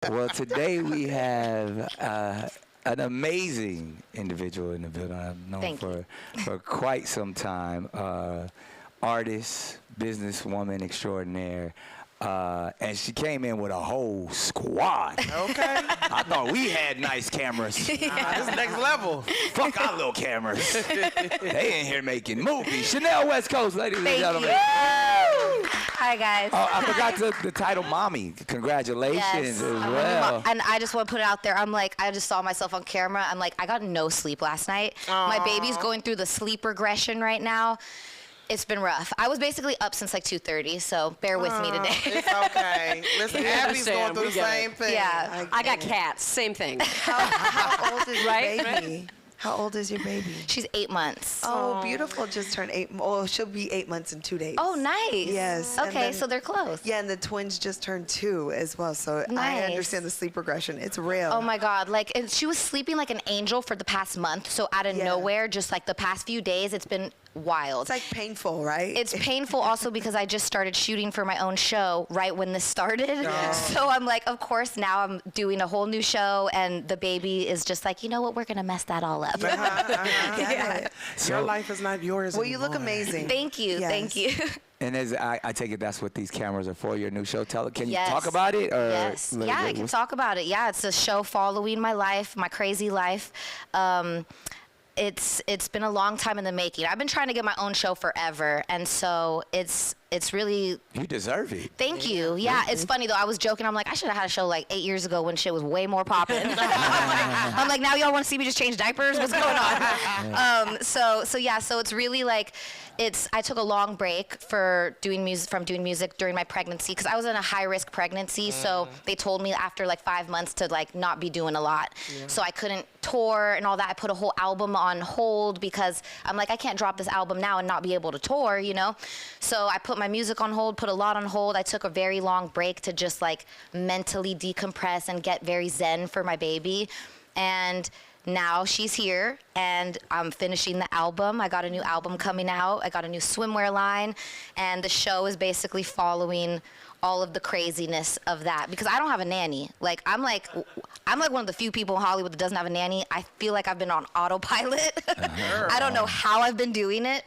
Well, today we have an amazing individual in the building. I've known Thank you. for quite some time. Artist, businesswoman extraordinaire. And she came in with a whole squad. Okay. I thought we had nice cameras. This is next level. Fuck our little cameras. They in here making movies. Chanel West Coast, ladies and Thank gentlemen. you. Hi, guys. Oh, I forgot the title, Mommy. Congratulations Yes. as well. And I just want to put it out there. I'm like, I just saw myself on camera. I'm like, I got no sleep last night. My baby's going through the sleep regression right now. It's been rough. I was basically up since like 2:30, so bear with me today. It's okay. Listen, Abby's going through the same thing. Yeah. I got cats. Same thing. How old is your Right? baby? How old is your baby? She's 8 months. Oh, beautiful. Just turned 8. Oh, she'll be 8 months in 2 days. Oh, nice. Yes. And Okay, then- so they're close. Yeah, and the twins just turned 2 as well. So I Nice. understand the sleep regression. It's real. Oh my God, like, and she was sleeping like an angel for the past month. So out of Yeah. nowhere, just like the past few days, it's been wild. It's like painful, right? It's painful also because I just started shooting for my own show right when this started. So I'm like, of course, now I'm doing a whole new show, and the baby is just like, you know what, we're gonna mess that all up. Yeah. Your life is not yours Well, you look anymore. amazing. Thank you, Yes. thank you. And as I take it, that's what these cameras are for. Your new show. Can you Yes. talk about it? Or Yes. Yeah, I can talk about it. Yeah, it's a show following my life, my crazy life. It's been a long time in the making. I've been trying to get my own show forever, and so it's really. You deserve it. Thank you. Yeah, it's funny though. I was joking. I'm like, I should have had a show like 8 years ago when shit was way more poppin'. I'm like, now y'all want to see me just change diapers? What's going on? So it's really like, I took a long break from doing music during my pregnancy because I was in a high risk pregnancy. So they told me after like 5 months to like not be doing a lot. So I couldn't tour and all that. I put a whole album on hold because I'm like, I can't drop this album now and not be able to tour, you know? So I put my music on hold, put a lot on hold. I took a very long break to just like mentally decompress and get very zen for my baby. And now she's here and I'm finishing the album. I got a new album coming out. I got a new swimwear line, and the show is basically following all of the craziness of that because I don't have a nanny. Like I'm like one of the few people in Hollywood that doesn't have a nanny. I feel like I've been on autopilot. I don't know how I've been doing it.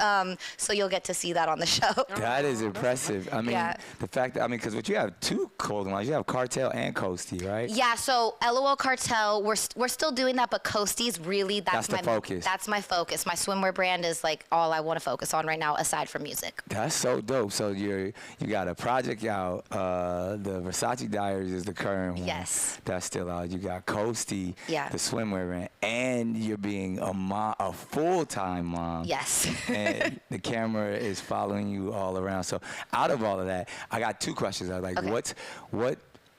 So you'll get to see that on the show. That is impressive. I mean, Yeah. the fact that, because what you have two clothing lines. You have Cartel and Coastie, right? Yeah, so LOL Cartel, we're still doing that, but Coastie's really, That's the focus. That's my focus. My swimwear brand is like all I want to focus on right now aside from music. That's so dope. So you got a project out. The Versace Diaries is the current one. Yes. That's still out. You got Coastie, Yeah. the swimwear brand, and you're being a mom, a full-time mom. Yes. And the camera is following you all around. So out of all of that, I got two questions. I was like, Okay.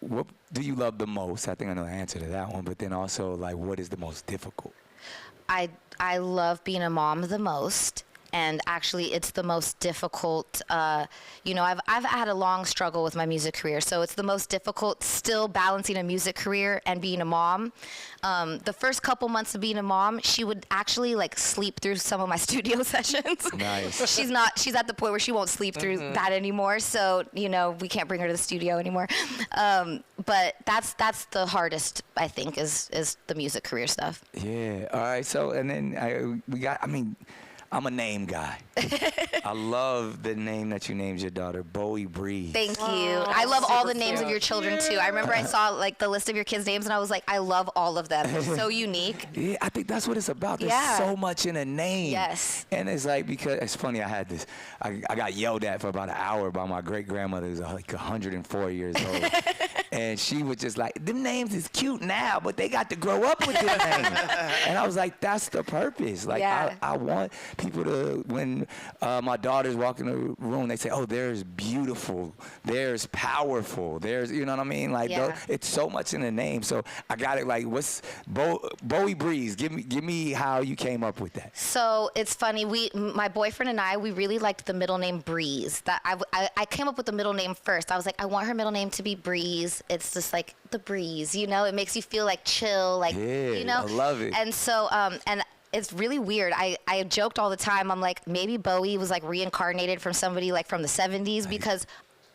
what do you love the most? I think I know the answer to that one. But then also, like, what is the most difficult? I love being a mom the most. And actually, it's the most difficult. You know, I've had a long struggle with my music career, so it's the most difficult still balancing a music career and being a mom. The first couple months of being a mom, she would actually like sleep through some of my studio sessions. Nice. She's at the point where she won't sleep through that anymore. So you know, we can't bring her to the studio anymore. But that's the hardest, I think, is the music career stuff. Yeah. All right. So and then I'm a name guy. I love the name that you named your daughter, Bowie Breeze. Thank you. I love all the names of your children too. I remember I saw like the list of your kids' names and I was like, I love all of them. They're so unique. Yeah, I think that's what it's about. There's Yeah. so much in a name. Yes. And it's like, because it's funny, I got yelled at for about an hour by my great grandmother who's like 104 years old. And she was just like, them names is cute now, but they got to grow up with their names. And I was like, that's the purpose. Like, Yeah. I want people to, when my daughters walk in the room, they say, oh, there's beautiful, there's powerful, there's, you know what I mean? Like, Yeah. it's so much in the name. So I got it. Like, what's Bowie Breeze? Give me how you came up with that. So it's funny. My boyfriend and I, we really liked the middle name Breeze. That I came up with the middle name first. I was like, I want her middle name to be Breeze. It's just like the breeze, you know. It makes you feel like chill, like Yeah, you know. I love it. And so and it's really weird. I joked all the time. I'm like, maybe Bowie was like reincarnated from somebody like from the 70s because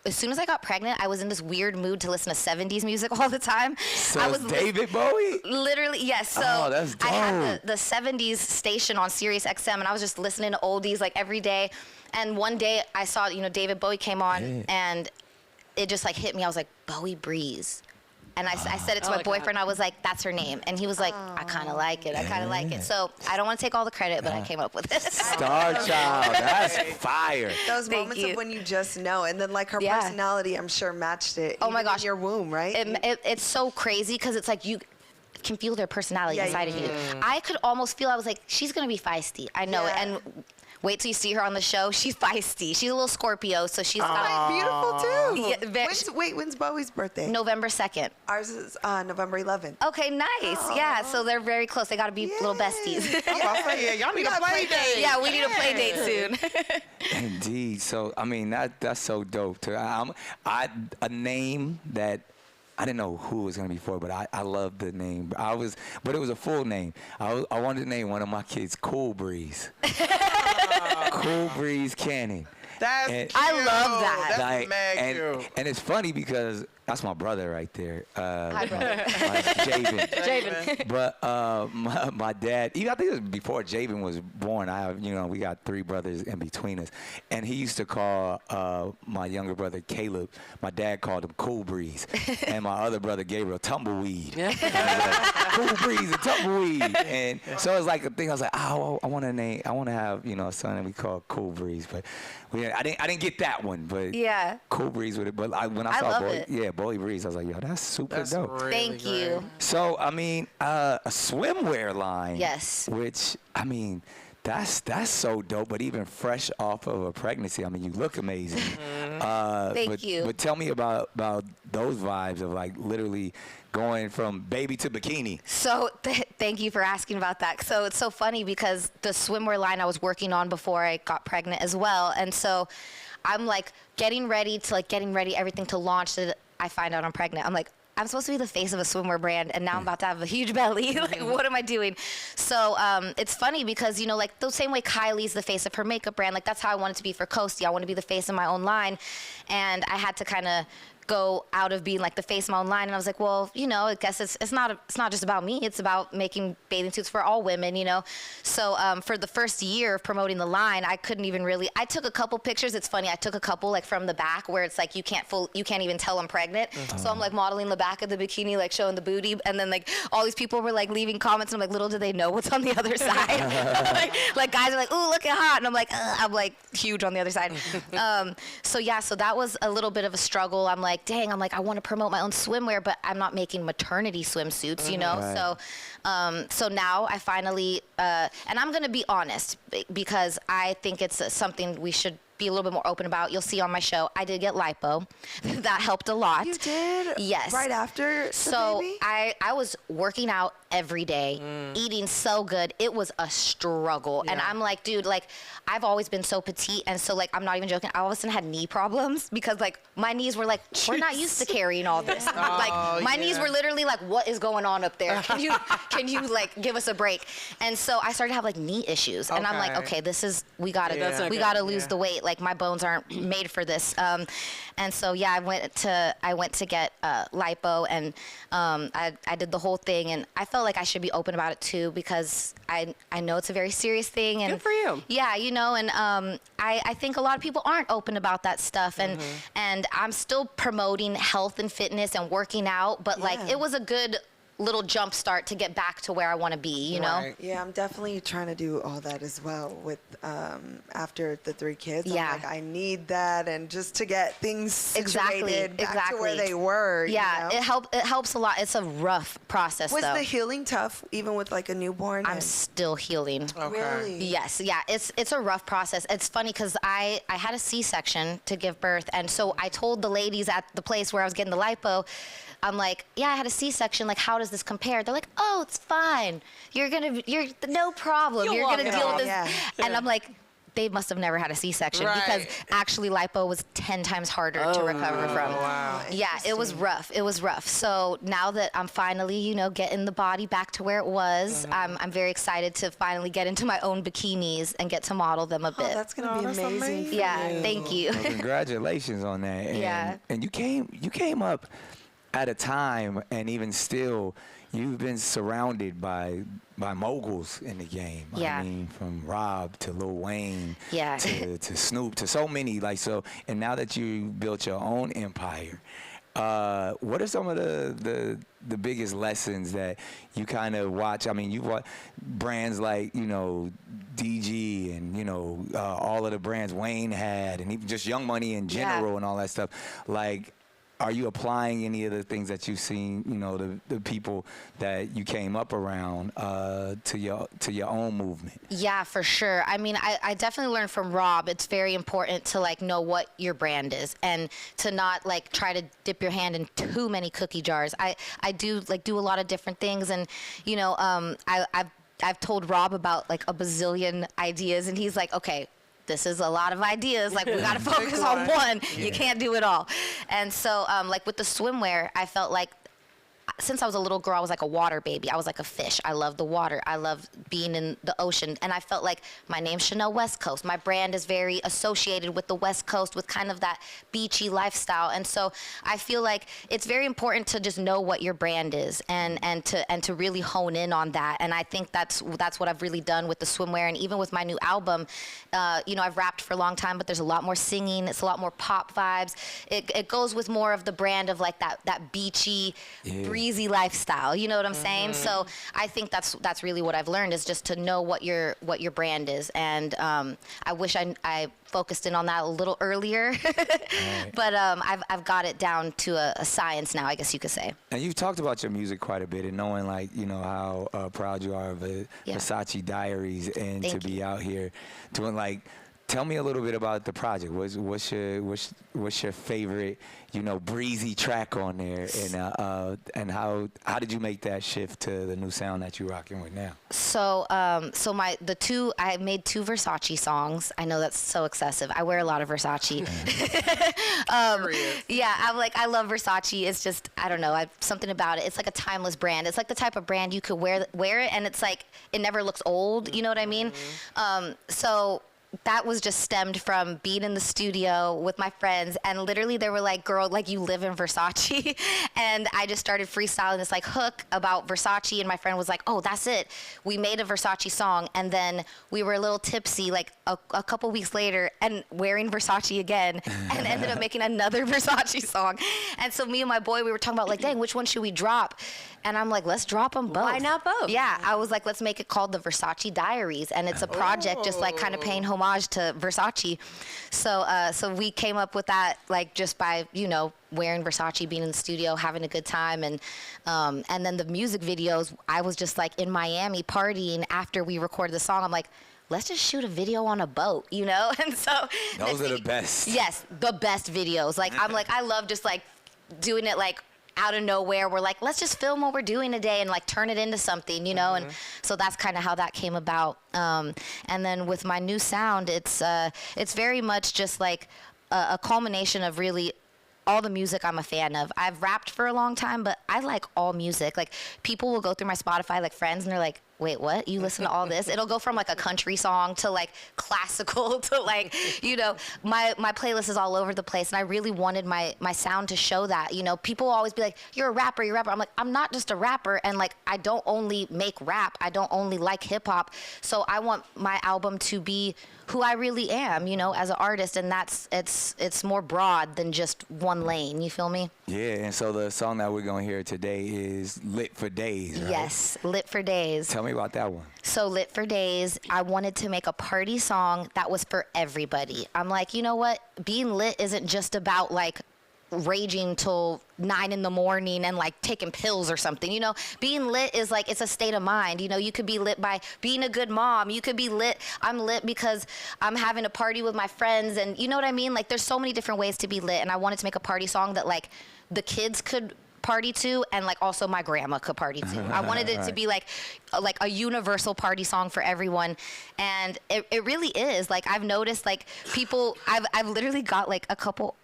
as soon as I got pregnant, I was in this weird mood to listen to 70s music all the time. So I it's was David Bowie? literally, yes. So Oh, that's I had dope. the 70s station on Sirius XM, and I was just listening to oldies like every day. And one day I saw, David Bowie came on, and it just like hit me. I was like, Bowie Breeze. And I said it to my boyfriend. I was like, that's her name. And he was like, I kind of like it. I kind of like it. So I don't want to take all the credit, but I came up with it. Star Child. That's fire. Those Thank moments you. of when you just know, and then like her personality, I'm sure matched it. Oh my even in gosh. your womb, right? It's so crazy because it's like you can feel their personality Yeah, inside of you. I could almost feel, I was like, she's going to be feisty. I know it. Yeah. And wait till you see her on the show. She's feisty. She's a little Scorpio, so she's got Beautiful too. Yeah, When's Bowie's birthday? November 2nd. Ours is November 11th. Okay, nice. Yeah, so they're very close. They got to be little besties. I'm about to say, y'all need a play date. Yeah, we need a play date soon. Indeed. So, I mean, that's so dope, too. A name that I didn't know who it was going to be for, but I loved the name. But it was a full name. I wanted to name one of my kids Cool Breeze. Cool Breeze Cannon. That's And- cute. I love that. That's Like, mad and, cute. and it's funny because that's my brother right there. Hi, brother. Javen. Javen. But my dad, even I think it was before Javen was born. We got 3 brothers in between us, and he used to call my younger brother Caleb. My dad called him Cool Breeze, and my other brother Gabriel Tumbleweed. And I was like, Cool Breeze and Tumbleweed, and so it was like a thing. I was like, oh, I want to have a son that we call Cool Breeze, but I didn't get that one, but Yeah. Cool Breeze with it. But when I I saw love Bowie, it. Bowie Breeze, I was like, yo, that's super That's dope. really Thank you. great. So, I mean, a swimwear line. Yes. Which, I mean, that's so dope. But even fresh off of a pregnancy, I mean, you look amazing. Thank you. But tell me about those vibes of like literally going from baby to bikini. So thank you for asking about that. So it's so funny because the swimwear line I was working on before I got pregnant as well. And so I'm like getting ready everything to launch. That I find out I'm pregnant. I'm like, I'm supposed to be the face of a swimwear brand, and now I'm about to have a huge belly. Like, what am I doing? So it's funny because, like the same way Kylie's the face of her makeup brand, like that's how I want it to be for Coasty. I want to be the face of my own line. And I had to kind of go out of being like the face of my own line, and I was like, well, I guess it's not just about me. It's about making bathing suits for all women, So for the first year of promoting the line, I couldn't even really. I took a couple pictures. It's funny. I took a couple like from the back where it's like you can't even tell I'm pregnant. So I'm like modeling the back of the bikini, like showing the booty, and then like all these people were like leaving comments, and I'm like, little do they know what's on the other side. like guys are like, ooh, looking hot, and I'm like huge on the other side. So that was a little bit of a struggle. I'm like, dang, I want to promote my own swimwear, but I'm not making maternity swimsuits, Right. So now I finally, and I'm gonna be honest because I think it's something we should be a little bit more open about. You'll see on my show, I did get lipo. That helped a lot. You did? Yes. Right after So the baby? I was working out every day, eating so good. It was a struggle. And I'm like, dude, like I've always been so petite. And so like, I'm not even joking. I all of a sudden had knee problems because like my knees were like, we're not used to carrying all this. Like my knees were literally like, what is going on up there? Can you like give us a break? And so I started to have like knee issues. And I'm like, okay, we gotta lose the weight. Like my bones aren't made for this. And so I went to get lipo, and I did the whole thing, and I felt like I should be open about it too because I know it's a very serious thing. And good for you. Yeah, and I think a lot of people aren't open about that stuff, and I'm still promoting health and fitness and working out, but like it was a good little jump start to get back to where I want to be, you know? Right. Yeah, I'm definitely trying to do all that as well with after the 3 kids. Yeah. I'm like, I need that, and just to get things situated back exactly. to where they were. Yeah, you know? it helps a lot. It's a rough process, Was though. the healing tough, even with like a newborn? I'm still healing. Okay. Really? Yes, yeah, it's a rough process. It's funny because I had a C-section to give birth, and so I told the ladies at the place where I was getting the lipo, I'm like, yeah, I had a C-section. Like, how does this compare? They're like, oh, it's fine. You're no problem. You'll You're gonna walk it deal with off. this. Yeah. And I'm like, they must have never had a C-section Right. because actually lipo was 10 times harder to recover from. Wow. Yeah, it was rough. It was rough. So now that I'm finally, you know, getting the body back to where it was, I'm very excited to finally get into my own bikinis and get to model them a bit. Oh, that's gonna be that's amazing. amazing. for Yeah, you. thank you. Well, congratulations on that. And, Yeah. And you came up at a time, and even still, you've been surrounded by moguls in the game. Yeah. I mean, from Rob to Lil Wayne Yeah. to Snoop to so many. Like so, and now that you built your own empire, what are some of the biggest lessons that you kind of watch? I mean, you've watched brands like, you know, DG and, you know, all of the brands Wayne had, and even just Young Money in general Yeah. and all that stuff. Like, are you applying any of the things that you've seen, you know, the people that you came up around to your own movement? Yeah, for sure. I mean, I definitely learned from Rob. It's very important to like know what your brand is and to not like try to dip your hand in too many cookie jars. I do a lot of different things, and you know, I've told Rob about like a bazillion ideas, and he's like, okay, this is a lot of ideas. Like, we got to focus on one. You can't do it all. And so, like, with the swimwear, I felt like since I was a little girl, I was like a water baby. I was like a fish. I love the water. I love being in the ocean. And I felt like my name's Chanel West Coast. My brand is very associated with the West Coast, with kind of that beachy lifestyle. And so I feel like it's very important to just know what your brand is and to really hone in on that. And I think that's what I've really done with the swimwear. And even with my new album, you know, I've rapped for a long time, but there's a lot more singing. It's a lot more pop vibes. It goes with more of the brand of like that beachy, breezy lifestyle. You know what I'm saying? So I think that's really what I've learned, is just to know what your brand is. And I wish I focused in on that a little earlier, but I've got it down to a science now, I guess you could say. And you've talked about your music quite a bit, and knowing, like, you know, how proud you are of Yeah. Versace Diaries, and Thank to be you. out here doing, like, tell me a little bit about the project. What's your favorite, you know, breezy track on there, and how did you make that shift to the new sound that you're rocking with now? So I made 2 Versace songs. I know that's so excessive. I wear a lot of Versace. Yeah, I love Versace. It's just, I don't know, something about it. It's like a timeless brand. It's like the type of brand you could wear it, and it's like it never looks old. You know what I mean? So that was just stemmed from being in the studio with my friends, and literally they were like, girl, like, you live in Versace. And I just started freestyling this like hook about Versace, and my friend was like, oh, that's it. We made a Versace song, and then we were a little tipsy like a couple weeks later and wearing Versace again, and ended up making another Versace song. And so me and my boy, we were talking about like, dang, which one should we drop? And I'm like, let's drop them both. Why not both? Yeah, I was like, let's make it called the Versace Diaries, and it's a project just like kind of paying homage to Versace. So we came up with that like just by, you know, wearing Versace, being in the studio, having a good time, and then the music videos. I was just like in Miami partying after we recorded the song. I'm like, let's just shoot a video on a boat, you know? And so Those are the best. Yes, the best videos. Like, I'm like, I love just like doing it like out of nowhere. We're like, let's just film what we're doing today and like turn it into something, you know? And so that's kind of how that came about. And then with my new sound, it's very much just like a culmination of really all the music I'm a fan of. I've rapped for a long time, but I like all music. Like, people will go through my Spotify, like friends, and they're like, wait, what? You listen to all this? It'll go from like a country song to like classical to like, you know, my playlist is all over the place. And I really wanted my sound to show that. You know, people always be like, you're a rapper. I'm like, I'm not just a rapper. And like, I don't only make rap. I don't only like hip hop. So I want my album to be who I really am, you know, as an artist. And it's more broad than just one lane. You feel me? Yeah, and so the song that we're going to hear today is Lit for Days, right? Yes, Lit for Days. Tell me about that one. So Lit for Days, I wanted to make a party song that was for everybody. I'm like, you know what? Being lit isn't just about like raging till 9 in the morning and like taking pills or something. You know, being lit is like, it's a state of mind. You know, you could be lit by being a good mom. You could be lit. I'm lit because I'm having a party with my friends, and you know what I mean? Like, there's so many different ways to be lit, and I wanted to make a party song that like the kids could party to, and like also my grandma could party to. I wanted it to be like a universal party song for everyone, and it really is. Like I've noticed like people, I've literally got like a couple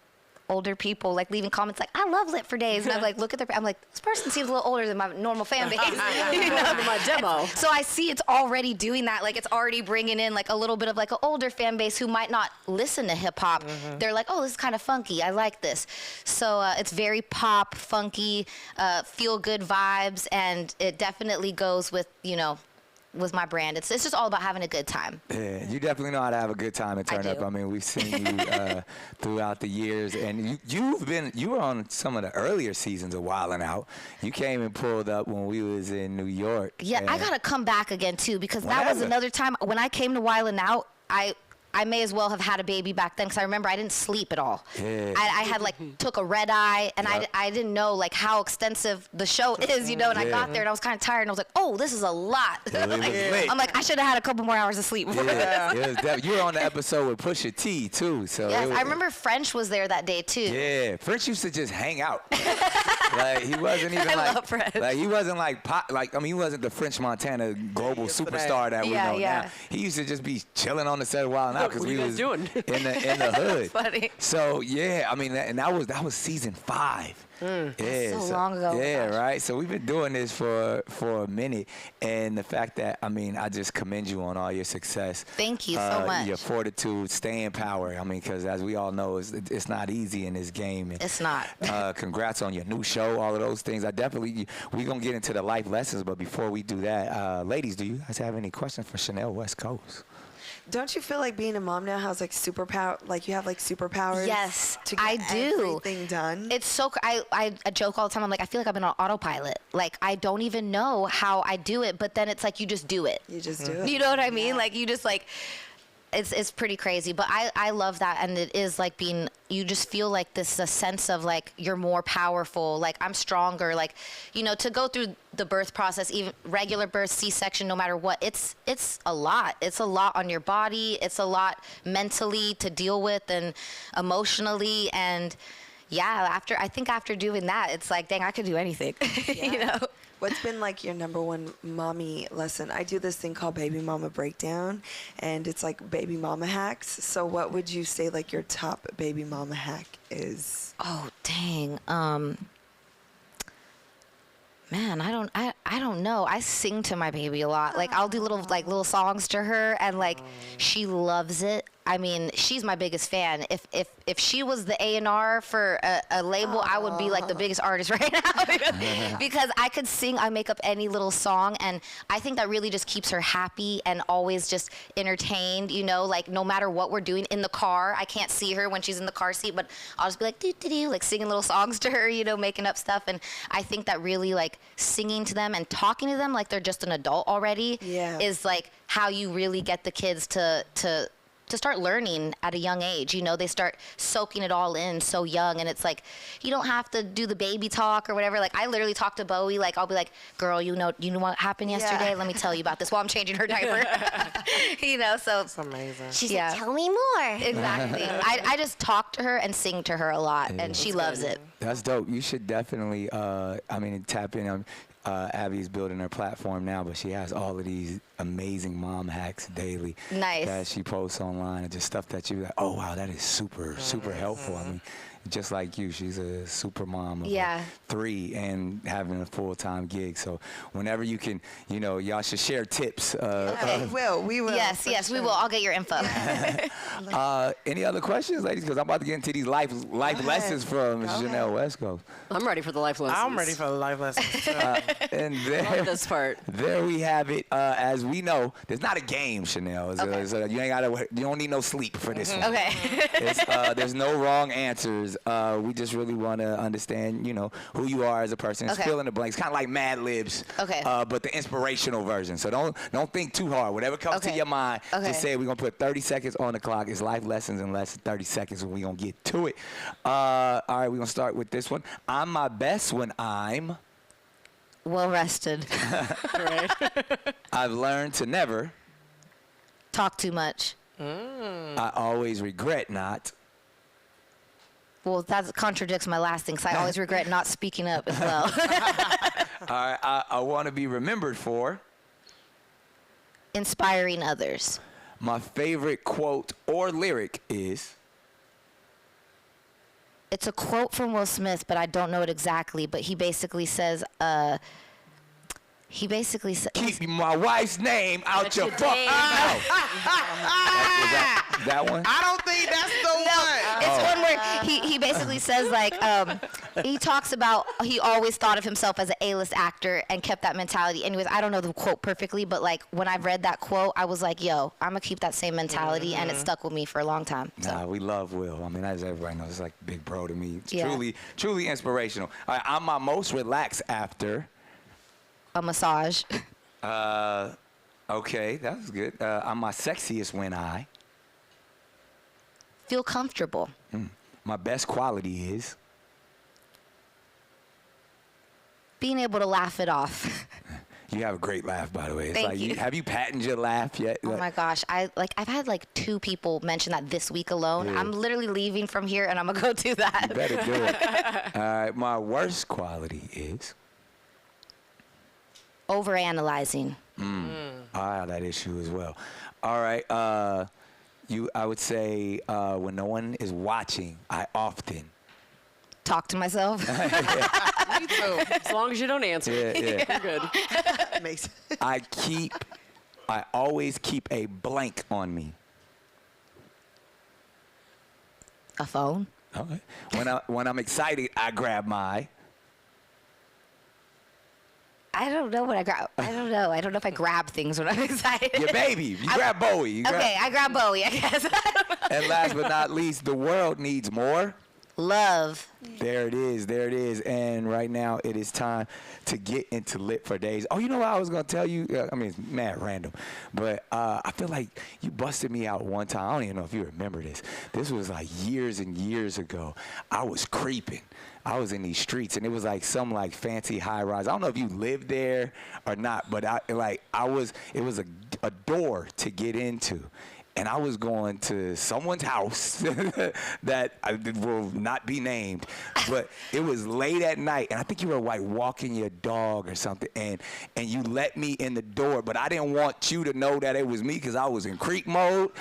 older people like leaving comments like, I love Lit for Days, and I'm like, look at I'm like, this person seems a little older than my normal fan base. You know? My demo. So I see it's already doing that. Like it's already bringing in like a little bit of like an older fan base who might not listen to hip hop. They're like, oh, this is kind of funky. I like this. So it's very pop, funky, feel good vibes, and it definitely goes with, you know, with my brand. It's just all about having a good time. Yeah, you definitely know how to have a good time and turn I up. do. I mean, we've seen you throughout the years, and you were on some of the earlier seasons of Wildin' Out. You came and pulled up when we was in New York. Yeah, I gotta come back again too, because that was Whatever. another time when I came to Wildin' Out. I may as well have had a baby back then, because I remember I didn't sleep at all. Yeah. I had like took a red eye, and Yep. I didn't know like how extensive the show is, you know. And I got there and I was kind of tired, and I was like, oh, this is a lot. Yeah, it was lit. I'm like, I should have had a couple more hours of sleep. Yeah, it was you were on the episode with Pusha T too, so Yes, it was, I remember French was there that day too. Yeah, French used to just hang out. Like he wasn't even I like, love French. like he wasn't like pop, like I mean he wasn't the French Montana global superstar that we Yeah, know yeah. now. He used to just be chilling on the set of Wild 'N Out because What we are you guys was doing? in the hood. Funny. So yeah, I mean and that was season 5. Yeah, so long ago. Yeah, Gosh. right. So we've been doing this for a minute, and the fact that I mean I just commend you on all your success. Thank you so much. Your fortitude, staying power. I mean, because as we all know, it's not easy in this game. And, It's not. congrats on your new show, all of those things. We're going to get into the life lessons, but before we do that, ladies, do you guys have any questions for Chanel West Coast? Don't you feel like being a mom now has like superpower? Like you have like superpowers? Yes, to get I do. everything done. It's so I joke all the time. I'm like, I feel like I've been on autopilot. Like I don't even know how I do it, but then it's like you just do it. You just do it. You know what I mean? Yeah. Like you just like, it's pretty crazy. But I love that, and it is like being. You just feel like this a sense of like you're more powerful. Like I'm stronger. Like, you know, to go through the birth process, even regular birth, C-section, no matter what, it's a lot. It's a lot on your body. It's a lot mentally to deal with and emotionally. And yeah, after doing that, it's like, dang, I could do anything. You know. What's been like your number one mommy lesson? I do this thing called Baby Mama Breakdown, and it's like baby mama hacks. So what would you say like your top baby mama hack is? Oh, dang. Man, I don't know. I sing to my baby a lot. Like I'll do little songs to her, and like she loves it. I mean, she's my biggest fan. If she was the A&R for a label, I would be like the biggest artist right now because I could sing. I make up any little song, and I think that really just keeps her happy and always just entertained. You know, like no matter what we're doing in the car, I can't see her when she's in the car seat, but I'll just be like doo doo doo, like singing little songs to her. You know, making up stuff, and I think that really like singing to them and talking to them like they're just an adult already is like how you really get the kids to start learning at a young age. You know, they start soaking it all in so young, and it's like you don't have to do the baby talk or whatever. Like I literally talk to Bowie, like I'll be like, girl, you know what happened yesterday? Yeah. Let me tell you about this while I'm changing her diaper. You know, so That's amazing. she's like, tell me more. Exactly. I just talk to her and sing to her a lot, and she loves it. That's dope. You should definitely, tap in. Abby's building her platform now, but she has all of these amazing mom hacks daily. Nice. That she posts online, and just stuff that you like, oh wow, that is super helpful. I mean, just like you, she's a super mom of 3 and having a full-time gig. So whenever you can, you know, y'all should share tips. We will. Yes, we will. I'll get your info. Any other questions, ladies? Because I'm about to get into these life lessons from Chanel West Coast. I'm ready for the life lessons. I'm ready for the life lessons. Too. And Love this part. there we have it. As we know, there's not a game, Chanel. Okay. So you don't need no sleep for this one. Okay. There's no wrong answers. We just really want to understand, you know, who you are as a person. It's Okay. fill in the blanks, kind of like Mad Libs. Okay. But the inspirational version. So don't think too hard. Whatever comes to Okay. your mind, Okay. just say we're gonna put 30 seconds on the clock. It's life lessons in less than 30 seconds, and we're gonna get to it. All right, we're gonna start with this one. I'm my best when I'm. Well rested. I've learned to never. Talk too much. I always regret not. Well, that contradicts my last thing, because I always regret not speaking up as well. All right, I want to be remembered for Inspiring others. my favorite quote or lyric is. It's a quote from Will Smith, but I don't know it exactly. But he basically says, Keep my wife's name out your fucking name. mouth. That one? I don't think that's the one. It's one where he basically says, like, he talks about he always thought of himself as an A-list actor and kept that mentality. Anyways, I don't know the quote perfectly, but like when I read that quote, I was like, yo, I'm gonna keep that same mentality, and it stuck with me for a long time. So. Nah, we love Will. I mean, as everybody knows, it's like big bro to me. It's Yeah. truly inspirational. All right, I'm my most relaxed after. A massage. Okay, that was good. I'm my sexiest when I. Feel comfortable. My best quality is. Being able to laugh it off. You have a great laugh, by the way. It's Thank like you. Have you patented your laugh yet? Oh my gosh, I've had like 2 people mention that this week alone. Yeah. I'm literally leaving from here and I'm gonna go do that. You better do it. All right, my worst quality is. Overanalyzing. I have that issue as well. All right, I would say when no one is watching, I often. Talk to myself. Me too. As long as you don't answer. Yeah. You're good. Makes I always keep a blank on me. A phone. Okay. When I'm excited, I grab my. I don't know what I grab. I don't know. I don't know if I grab things when I'm excited. Your baby. You grab Bowie. Okay, I grab Bowie, I guess. And last but not least, the world needs more. Love. There it is. There it is. And right now, it is time to get into Lit for Days. Oh, you know what I was going to tell you? I mean, it's mad random. But I feel like you busted me out one time. I don't even know if you remember this. This was like years and years ago. I was creeping. I was in these streets, and it was like some like fancy high rise. I don't know if you lived there or not, but it was a door to get into. And I was going to someone's house that will not be named, but it was late at night, and I think you were like walking your dog or something, and you let me in the door, but I didn't want you to know that it was me because I was in creep mode,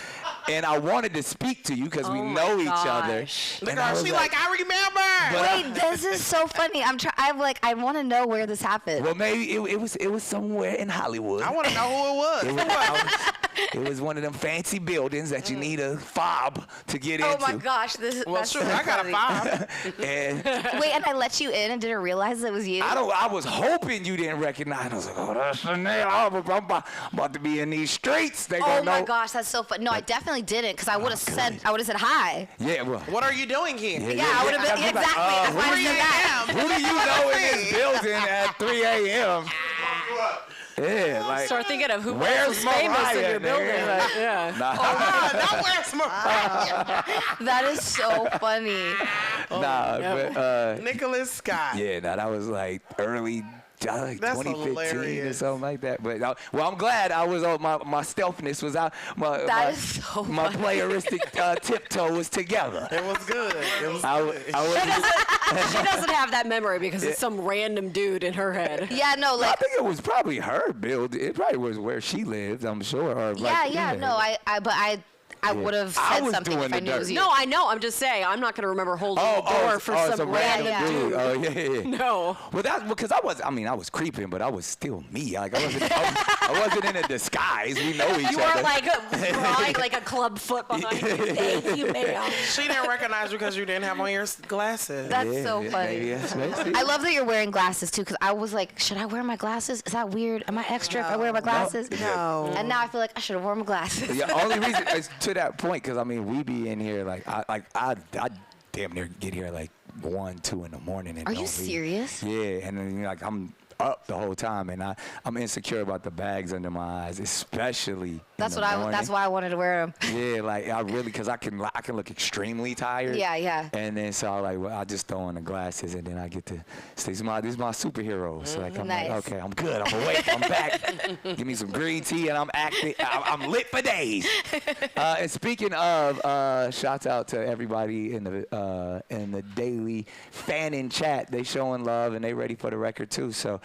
and I wanted to speak to you because we know each other. Gosh. Look And at I her. was She like, I remember. Wait, this is so funny. I want to know where this happened. well, maybe it was somewhere in Hollywood. I want to know who it was. It was one of them fancy buildings that you need a fob to get into. Oh my gosh, Well, that's shoot, so I got a funny. 5. And Wait, and I let you in and didn't realize it was you? I was hoping you didn't recognize. I was like, oh, that's Chanel. I'm about to be in these streets. They Oh gonna my know. gosh, that's so fun. No, I definitely didn't, because I would have said hi. Yeah, well. What are you doing here? Yeah, I would have been I'd be like, exactly. That's why I said that. Who do you know in this building at 3 a.m.? Yeah, like. Start thinking of who Where's else is famous in Mariah, your building. nigga? Like, yeah. Not where's Mariah. That is so funny. But Nicholas Scott. yeah, that was like early. Like That's 2015 or hilarious. something like that. But well, I'm glad I was on my stealthness was out. That is so my funny. playeristic tiptoe was together. It was good. It was I good. was. She doesn't have that memory because it's some random dude in her head. Yeah, no, I like, think it was probably her build. It probably was where she lived, I'm sure. Or yeah, no, I would have I said was something doing if I the knew it was dirt. you. No, I know. I'm just saying. I'm not going to remember holding the door for some random dude. Oh yeah. No. Well, that's because I was creeping, but I was still me. Like I wasn't in a disguise. We know each You other. were like drawing like a club foot behind you. Thank you, ma'am. She didn't recognize you because you didn't have on your glasses. That's so funny. Maybe that's I love that you're wearing glasses too, because I was like, should I wear my glasses? Is that weird? Am I extra if I wear my glasses? No. And now I feel like I should have worn my glasses. The only reason is to that point, because I mean, we be in here I damn near get here like 1, 2 in the morning. And Are don't you leave. serious? Yeah, and then like I'm up the whole time, and I'm insecure about the bags under my eyes, especially. That's that's why I wanted to wear them. Yeah, like I really, because I can look extremely tired. Yeah. And then so I just throw on the glasses, and then I get to say, these are my superheroes. Like I'm Nice. like, okay, I'm good. I'm awake. I'm back. Give me some green tea, and I'm acting. I'm lit for days. And speaking of, shouts out to everybody in the daily fan in chat. They showing love, and they ready for the record too. So,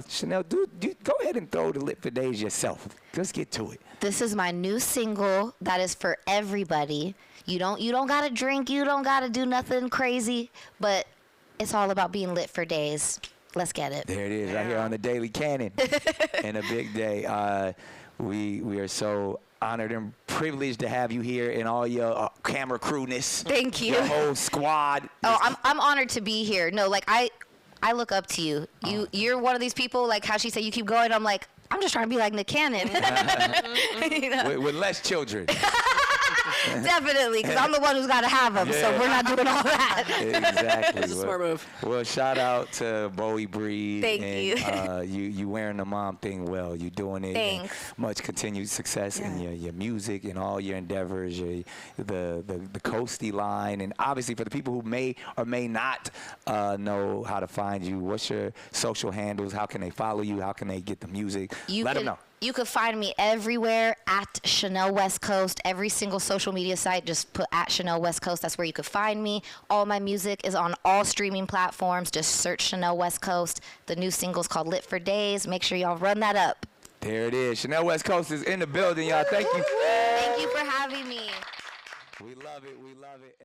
Chanel, go ahead and throw the lit for days yourself. Let's get to it. This is my new single that is for everybody. You don't gotta drink, you don't gotta do nothing crazy, but it's all about being lit for days. Let's get it. There it is, right here on the Daily Canon. And a big day. We are so honored and privileged to have you here in all your camera crewness. Thank you. Your whole squad. Oh, I'm honored to be here. No, like I look up to you. You're one of these people, like how she said you keep going. I'm like, I'm just trying to be like Nick Cannon. You know? with less children. Definitely, because I'm the one who's got to have them, so we're not doing all that. Exactly. It's a smart move. Well, shout out to Bowie Breed. Thank and, you wearing the mom thing well. You doing it. Thanks. Much continued success in your music and all your endeavors, the Coastie line. And obviously for the people who may or may not know how to find you, what's your social handles? How can they follow you? How can they get the music? Let them know. You could find me everywhere at Chanel West Coast. Every single social media site, just put at Chanel West Coast. That's where you could find me. All my music is on all streaming platforms. Just search Chanel West Coast. The new single's called Lit for Days. Make sure y'all run that up. There it is. Chanel West Coast is in the building, y'all. Thank you. Thank you for having me. We love it. We love it.